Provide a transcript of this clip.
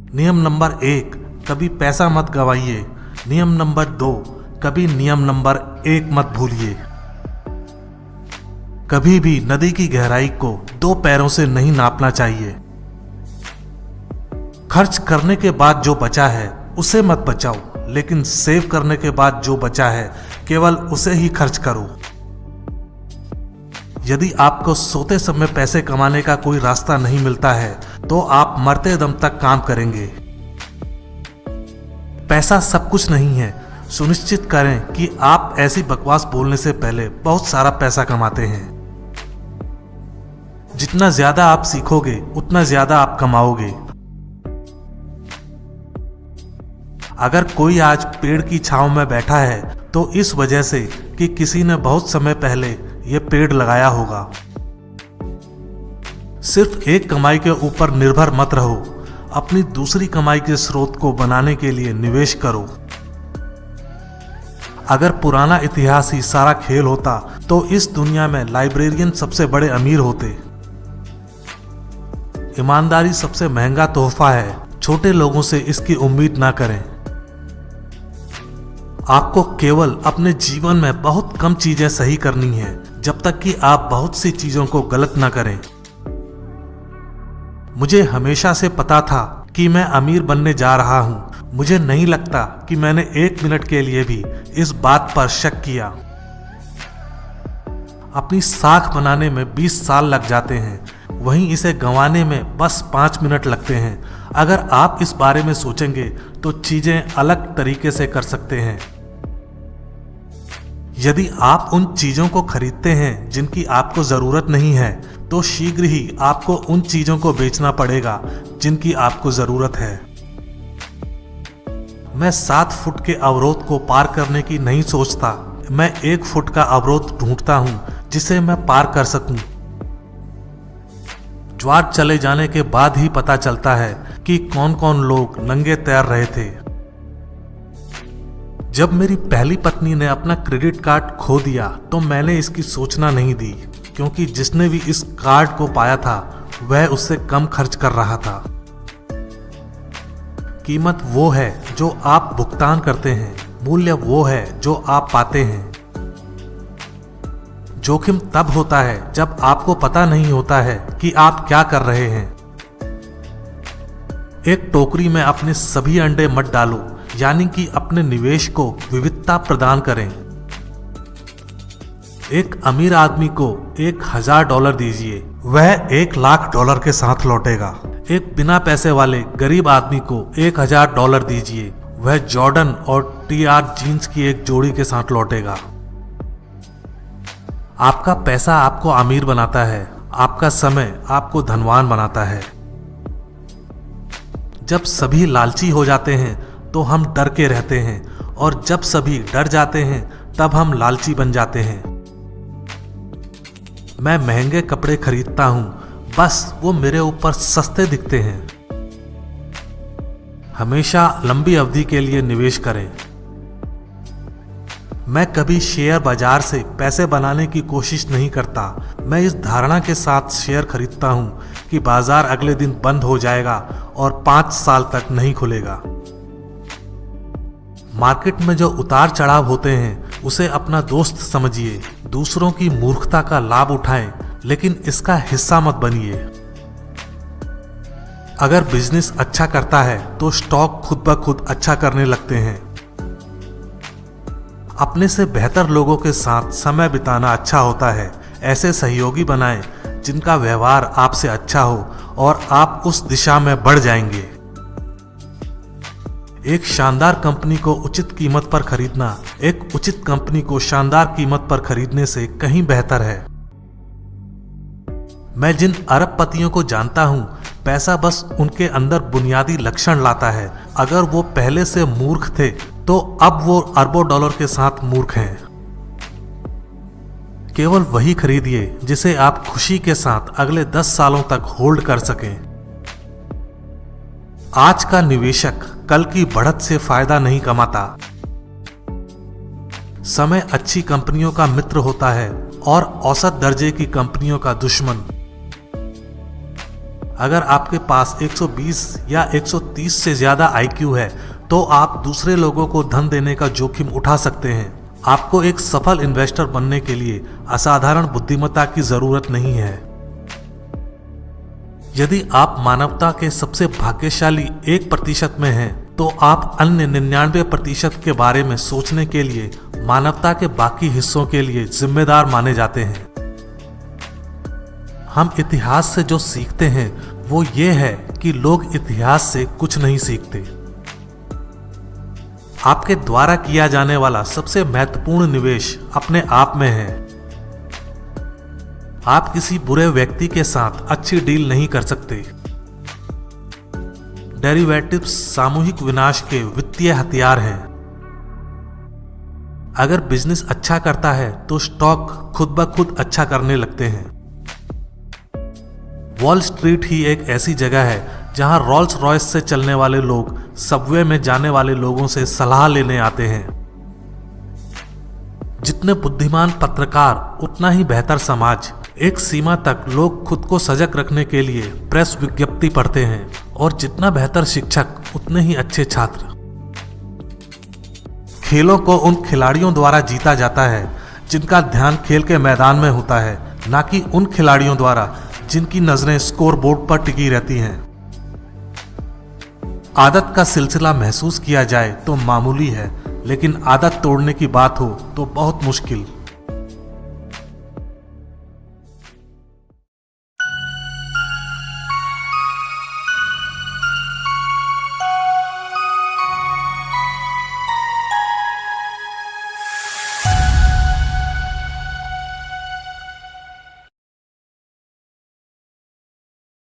नियम नंबर 1, कभी पैसा मत गवाइए। नियम नंबर 2, कभी नियम नंबर 1 मत भूलिए। कभी भी नदी की गहराई को 2 पैरों से नहीं नापना चाहिए। खर्च करने के बाद जो बचा है उसे मत बचाओ, लेकिन सेव करने के बाद जो बचा है केवल उसे ही खर्च करो। यदि आपको सोते समय पैसे कमाने का कोई रास्ता नहीं मिलता है तो आप मरते दम तक काम करेंगे। पैसा सब कुछ नहीं है। सुनिश्चित करें कि आप ऐसी बकवास बोलने से पहले बहुत सारा पैसा कमाते हैं। जितना ज्यादा आप सीखोगे उतना ज्यादा आप कमाओगे। अगर कोई आज पेड़ की छांव में बैठा है तो इस वजह से कि किसी ने बहुत समय पहले यह पेड़ लगाया होगा। सिर्फ एक कमाई के ऊपर निर्भर मत रहो। अपनी दूसरी कमाई के स्रोत को बनाने के लिए निवेश करो। अगर पुराना इतिहास ही सारा खेल होता तो इस दुनिया में लाइब्रेरियन सबसे बड़े अमीर होते। ईमानदारी सबसे महंगा तोहफा है। छोटे लोगों से इसकी उम्मीद ना करें। आपको केवल अपने जीवन में बहुत कम चीजें सही करनी है जब तक कि आप बहुत सी चीजों को गलत ना करें। मुझे हमेशा से पता था कि मैं अमीर बनने जा रहा हूं। मुझे नहीं लगता कि मैंने 1 मिनट के लिए भी इस बात पर शक किया। अपनी साख बनाने में 20 साल लग जाते हैं, वहीं इसे गंवाने में बस 5 मिनट लगते हैं। अगर आप इस बारे में सोचेंगे तो चीजें अलग तरीके से कर सकते हैं। यदि आप उन चीजों को खरीदते हैं जिनकी आपको जरूरत नहीं है तो शीघ्र ही आपको उन चीजों को बेचना पड़ेगा जिनकी आपको जरूरत है। मैं 7 फुट के अवरोध को पार करने की नहीं सोचता। मैं 1 फुट का अवरोध ढूंढता हूं जिसे मैं पार कर सकूं। ज्वार चले जाने के बाद ही पता चलता है कि कौन कौन लोग नंगे तैर रहे थे। जब मेरी पहली पत्नी ने अपना क्रेडिट कार्ड खो दिया तो मैंने इसकी सूचना नहीं दी, क्योंकि जिसने भी इस कार्ड को पाया था वह उससे कम खर्च कर रहा था। कीमत वो है जो आप भुगतान करते हैं, मूल्य वो है जो आप पाते हैं। जोखिम तब होता है जब आपको पता नहीं होता है कि आप क्या कर रहे हैं। एक टोकरी में अपने सभी अंडे मत डालो, यानी कि अपने निवेश को विविधता प्रदान करें। एक अमीर आदमी को $1000 दीजिए, वह $1,00,000 के साथ लौटेगा। एक बिना पैसे वाले गरीब आदमी को $1000 दीजिए, वह जॉर्डन और TR जीन्स की एक जोड़ी के साथ लौटेगा। आपका पैसा आपको अमीर बनाता है, आपका समय आपको धनवान बनाता है। जब सभी लालची हो जाते हैं तो हम डर के रहते हैं, और जब सभी डर जाते हैं तब हम लालची बन जाते हैं। मैं महंगे कपड़े खरीदता हूं, बस वो मेरे ऊपर सस्ते दिखते हैं। हमेशा लंबी अवधि के लिए निवेश करें। मैं कभी शेयर बाजार से पैसे बनाने की कोशिश नहीं करता। मैं इस धारणा के साथ शेयर खरीदता हूं कि बाजार अगले दिन बंद हो जाएगा और 5 साल तक नहीं खुलेगा। मार्केट में जो उतार चढ़ाव होते हैं उसे अपना दोस्त समझिए। दूसरों की मूर्खता का लाभ उठाएं, लेकिन इसका हिस्सा मत बनिए। अगर बिजनेस अच्छा करता है तो स्टॉक खुद ब खुद अच्छा करने लगते हैं। अपने से बेहतर लोगों के साथ समय बिताना अच्छा होता है। ऐसे सहयोगी बनाएं जिनका व्यवहार आपसे अच्छा हो और आप उस दिशा में बढ़ जाएंगे। एक शानदार कंपनी को उचित कीमत पर खरीदना एक उचित कंपनी को शानदार कीमत पर खरीदने से कहीं बेहतर है। मैं जिन अरबपतियों को जानता हूं, पैसा बस उनके अंदर बुनियादी लक्षण लाता है। अगर वो पहले से मूर्ख थे तो अब वो अरबों डॉलर के साथ मूर्ख हैं। केवल वही खरीदिए जिसे आप खुशी के साथ अगले 10 सालों तक होल्ड कर सकें। आज का निवेशक कल की बढ़त से फायदा नहीं कमाता। समय अच्छी कंपनियों का मित्र होता है और औसत दर्जे की कंपनियों का दुश्मन। अगर आपके पास 120 या 130 से ज्यादा IQ है तो आप दूसरे लोगों को धन देने का जोखिम उठा सकते हैं। आपको एक सफल इन्वेस्टर बनने के लिए असाधारण बुद्धिमत्ता की जरूरत नहीं है। यदि आप मानवता के सबसे भाग्यशाली 1% में हैं, तो आप अन्य 99% के बारे में सोचने के लिए मानवता के बाकी हिस्सों के लिए जिम्मेदार माने जाते हैं। हम इतिहास से जो सीखते हैं वो ये है कि लोग इतिहास से कुछ नहीं सीखते। आपके द्वारा किया जाने वाला सबसे महत्वपूर्ण निवेश अपने आप में है। आप किसी बुरे व्यक्ति के साथ अच्छी डील नहीं कर सकते। डेरिवेटिव्स सामूहिक विनाश के वित्तीय हथियार हैं। अगर बिजनेस अच्छा करता है तो स्टॉक खुद ब खुद अच्छा करने लगते हैं। वॉल स्ट्रीट ही एक ऐसी जगह है जहां रॉल्स रॉयस से चलने वाले लोग सबवे में जाने वाले लोगों से सलाह लेने आते हैं। जितने बुद्धिमान पत्रकार उतना ही बेहतर समाज। एक सीमा तक लोग खुद को सजग रखने के लिए प्रेस विज्ञप्ति पढ़ते हैं और जितना बेहतर शिक्षक उतने ही अच्छे छात्र। खेलों को उन खिलाड़ियों द्वारा जीता जाता है जिनका ध्यान खेल के मैदान में होता है, ना कि उन खिलाड़ियों द्वारा जिनकी नजरें स्कोर बोर्ड पर टिकी रहती हैं। आदत का सिलसिला महसूस किया जाए तो मामूली है, लेकिन आदत तोड़ने की बात हो तो बहुत मुश्किल।